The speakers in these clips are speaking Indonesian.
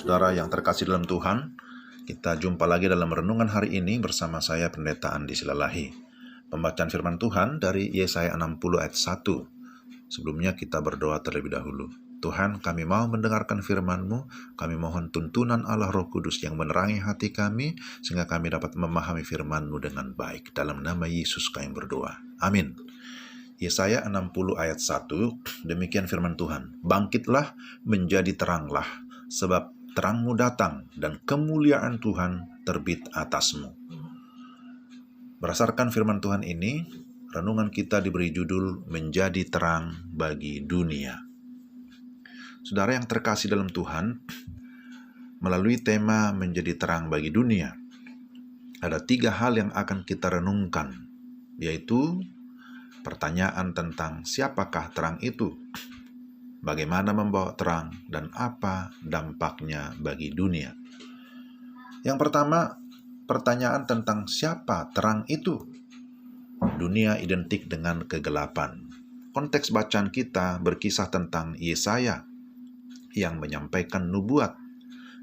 Saudara yang terkasih dalam Tuhan, kita jumpa lagi dalam renungan hari ini bersama saya Pendeta Andi Silalahi. Pembacaan firman Tuhan dari Yesaya 60 ayat 1. Sebelumnya kita berdoa terlebih dahulu. Tuhan, kami mau mendengarkan firman-Mu, kami mohon tuntunan Allah Roh Kudus yang menerangi hati kami, sehingga kami dapat memahami firman-Mu dengan baik. Dalam nama Yesus kami berdoa. Amin. Yesaya 60 ayat 1, demikian firman Tuhan. Bangkitlah, menjadi teranglah, sebab terangmu datang dan kemuliaan Tuhan terbit atasmu. Berdasarkan firman Tuhan ini, renungan kita diberi judul Menjadi Terang Bagi Dunia. Saudara yang terkasih dalam Tuhan, melalui tema Menjadi Terang Bagi Dunia, ada 3 hal yang akan kita renungkan, yaitu pertanyaan tentang siapakah terang itu, bagaimana membawa terang, dan apa dampaknya bagi dunia. Yang pertama, pertanyaan tentang siapa terang itu. Dunia identik dengan kegelapan. Konteks bacaan kita berkisah tentang Yesaya yang menyampaikan nubuat.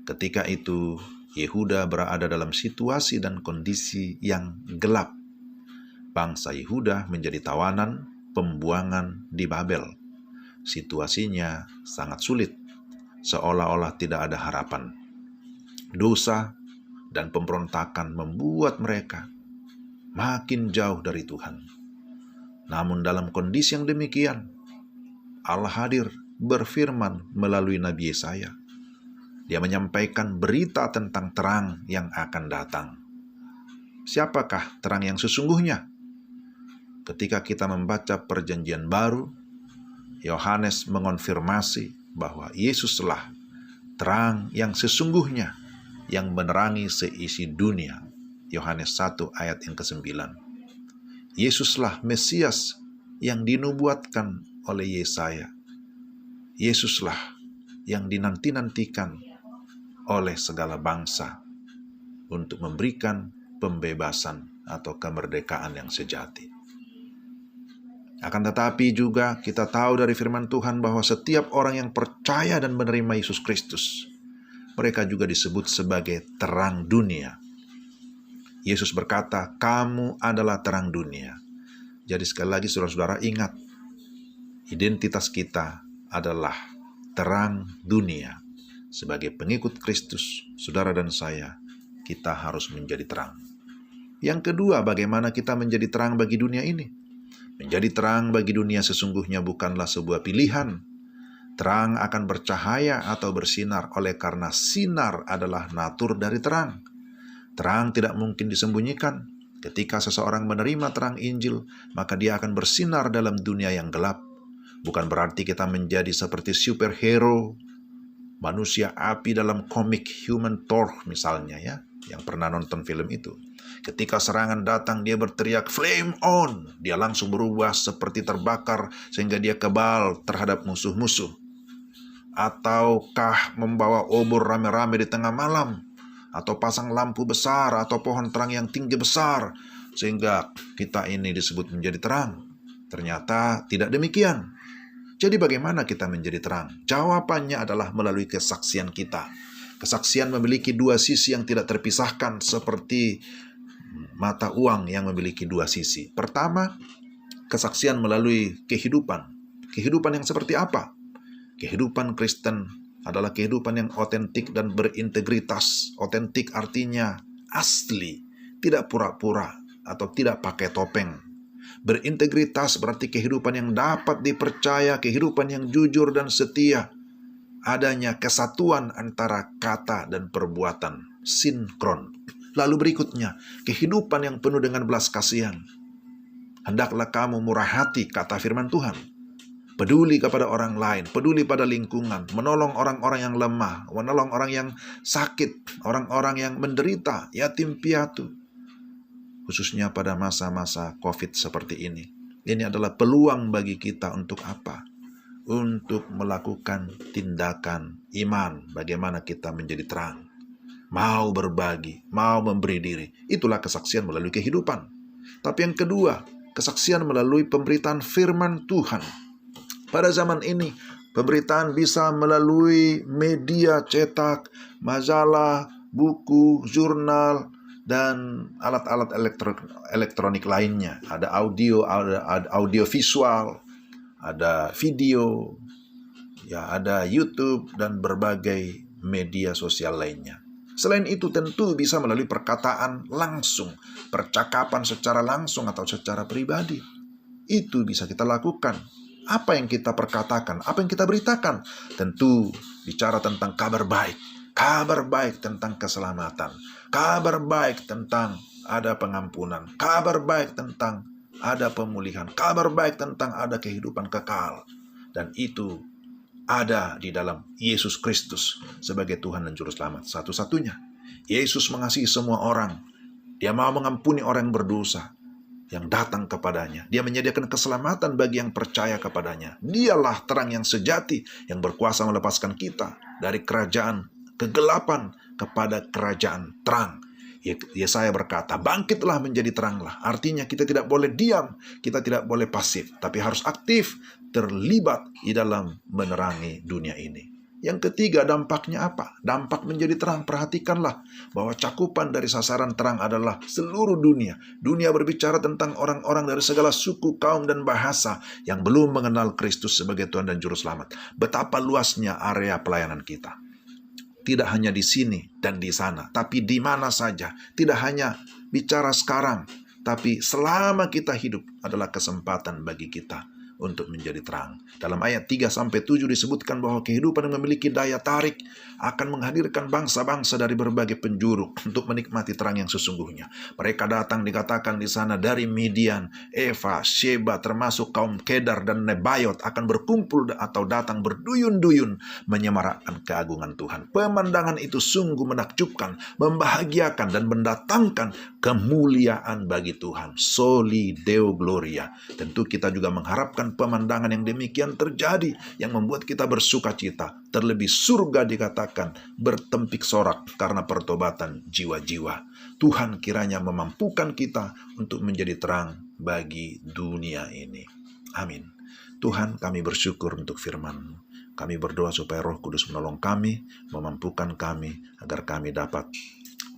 Ketika itu, Yehuda berada dalam situasi dan kondisi yang gelap. Bangsa Yehuda menjadi tawanan pembuangan di Babel. Situasinya sangat sulit, seolah-olah tidak ada harapan. Dosa dan pemberontakan membuat mereka makin jauh dari Tuhan. Namun dalam kondisi yang demikian, Allah hadir berfirman melalui Nabi Yesaya. Dia menyampaikan berita tentang terang yang akan datang. Siapakah terang yang sesungguhnya? Ketika kita membaca Perjanjian Baru, Yohanes mengonfirmasi bahwa Yesuslah terang yang sesungguhnya yang menerangi seisi dunia. Yohanes 1 ayat yang ke-9. Yesuslah Mesias yang dinubuatkan oleh Yesaya. Yesuslah yang dinanti-nantikan oleh segala bangsa untuk memberikan pembebasan atau kemerdekaan yang sejati. Akan tetapi juga kita tahu dari firman Tuhan bahwa setiap orang yang percaya dan menerima Yesus Kristus, mereka juga disebut sebagai terang dunia. Yesus berkata, kamu adalah terang dunia. Jadi sekali lagi saudara-saudara ingat, identitas kita adalah terang dunia. Sebagai pengikut Kristus, saudara dan saya, kita harus menjadi terang. Yang kedua, bagaimana kita menjadi terang bagi dunia ini? Menjadi terang bagi dunia sesungguhnya bukanlah sebuah pilihan. Terang akan bercahaya atau bersinar oleh karena sinar adalah natur dari terang. Terang tidak mungkin disembunyikan. Ketika seseorang menerima terang Injil, maka dia akan bersinar dalam dunia yang gelap. Bukan berarti kita menjadi seperti superhero, manusia api dalam komik Human Torch misalnya ya, yang pernah nonton film itu. Ketika serangan datang, dia berteriak, flame on. Dia langsung berubah seperti terbakar sehingga dia kebal terhadap musuh-musuh. Ataukah membawa obor rame-rame di tengah malam. Atau pasang lampu besar atau pohon terang yang tinggi besar. Sehingga kita ini disebut menjadi terang. Ternyata tidak demikian. Jadi bagaimana kita menjadi terang? Jawabannya adalah melalui kesaksian kita. Kesaksian memiliki 2 sisi yang tidak terpisahkan seperti mata uang yang memiliki 2 sisi. Pertama, kesaksian melalui kehidupan. Kehidupan yang seperti apa? Kehidupan Kristen adalah kehidupan yang otentik dan berintegritas. Otentik artinya asli, tidak pura-pura atau tidak pakai topeng. Berintegritas berarti kehidupan yang dapat dipercaya, kehidupan yang jujur dan setia. Adanya kesatuan antara kata dan perbuatan, sinkron. Lalu berikutnya, kehidupan yang penuh dengan belas kasihan. Hendaklah kamu murah hati, kata firman Tuhan. Peduli kepada orang lain, peduli pada lingkungan, menolong orang-orang yang lemah, menolong orang yang sakit, orang-orang yang menderita, yatim piatu. Khususnya pada masa-masa COVID seperti ini. Ini adalah peluang bagi kita untuk apa? Untuk melakukan tindakan iman, bagaimana kita menjadi terang. Mau berbagi, mau memberi diri. Itulah kesaksian melalui kehidupan. Tapi yang kedua, kesaksian melalui pemberitaan firman Tuhan. Pada zaman ini, Pemberitaan bisa melalui media cetak, majalah, buku, jurnal, dan alat-alat elektronik lainnya. Ada audio visual, ada video, ya ada YouTube dan berbagai media sosial lainnya. Selain itu tentu bisa melalui perkataan langsung, percakapan secara langsung atau secara pribadi. Itu bisa kita lakukan. Apa yang kita perkatakan, apa yang kita beritakan, tentu bicara tentang kabar baik tentang keselamatan, kabar baik tentang ada pengampunan, kabar baik tentang ada pemulihan, kabar baik tentang ada kehidupan kekal. Dan itu ada di dalam Yesus Kristus sebagai Tuhan dan Juru Selamat satu-satunya. Yesus mengasihi semua orang. Dia mau mengampuni orang yang berdosa yang datang kepadanya. Dia menyediakan keselamatan bagi yang percaya kepadanya. Dialah terang yang sejati yang berkuasa melepaskan kita dari kerajaan kegelapan kepada kerajaan terang. Yesaya berkata, bangkitlah menjadi teranglah. Artinya kita tidak boleh diam, kita tidak boleh pasif, tapi harus aktif, terlibat di dalam menerangi dunia ini. Yang ketiga, dampaknya apa? Dampak menjadi terang. Perhatikanlah bahwa cakupan dari sasaran terang adalah seluruh dunia. Dunia berbicara tentang orang-orang dari segala suku, kaum, dan bahasa yang belum mengenal Kristus sebagai Tuhan dan Juru Selamat. Betapa luasnya area pelayanan kita. Tidak hanya di sini dan di sana, tapi di mana saja. Tidak hanya bicara sekarang, tapi selama kita hidup adalah kesempatan bagi kita untuk menjadi terang. Dalam ayat 3-7 disebutkan bahwa kehidupan yang memiliki daya tarik akan menghadirkan bangsa-bangsa dari berbagai penjuru untuk menikmati terang yang sesungguhnya. Mereka datang, dikatakan di sana, dari Midian, Eva, Sheba, termasuk kaum Kedar dan Nebayot akan berkumpul atau datang berduyun-duyun menyemarakkan keagungan Tuhan. Pemandangan itu sungguh menakjubkan, membahagiakan, dan mendatangkan kemuliaan bagi Tuhan. Soli Deo Gloria. Tentu kita juga mengharapkan pemandangan yang demikian terjadi, yang membuat kita bersuka cita. Terlebih surga dikatakan bertempik sorak karena pertobatan jiwa-jiwa. Tuhan kiranya memampukan kita untuk menjadi terang bagi dunia ini. Amin. Tuhan, kami bersyukur untuk firman-Mu. Kami berdoa supaya Roh Kudus menolong kami, memampukan kami, agar kami dapat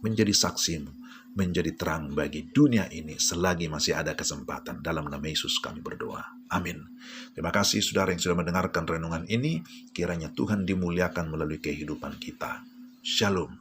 menjadi saksi-Mu, menjadi terang bagi dunia ini selagi masih ada kesempatan. Dalam nama Yesus kami berdoa. Amin. Terima kasih saudara yang sudah mendengarkan renungan ini. Kiranya Tuhan dimuliakan melalui kehidupan kita. Shalom.